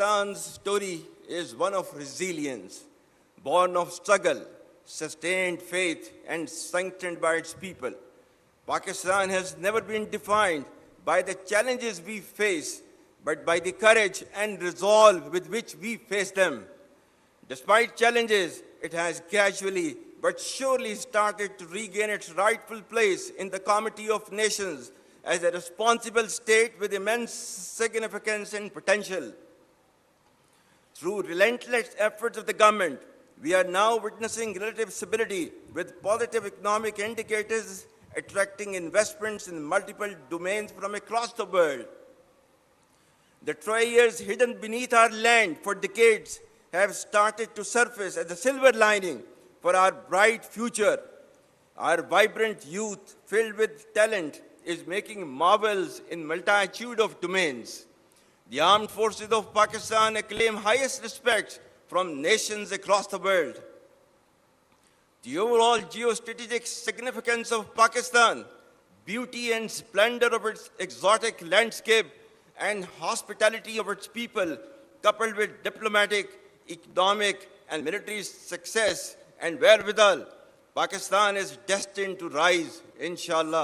Pakistan's story is one of resilience, born of struggle, sustained faith, and sanctioned by its people. Pakistan has never been defined by the challenges we face, but by the courage and resolve with which we face them. Despite challenges, it has gradually but surely started to regain its rightful place in the comity of nations as a responsible state with immense significance and potential. Through relentless efforts of the government, we are now witnessing relative stability with positive economic indicators attracting investments in multiple domains from across the world. The treasures hidden beneath our land for decades have started to surface as a silver lining for our bright future. Our vibrant youth, filled with talent, is making marvels in multitude of domains. The armed forces of Pakistan acclaim highest respect from nations across the world. The overall geostrategic significance of Pakistan, beauty and splendor of its exotic landscape, and hospitality of its people, coupled with diplomatic, economic, and military success and wherewithal, Pakistan is destined to rise, inshallah.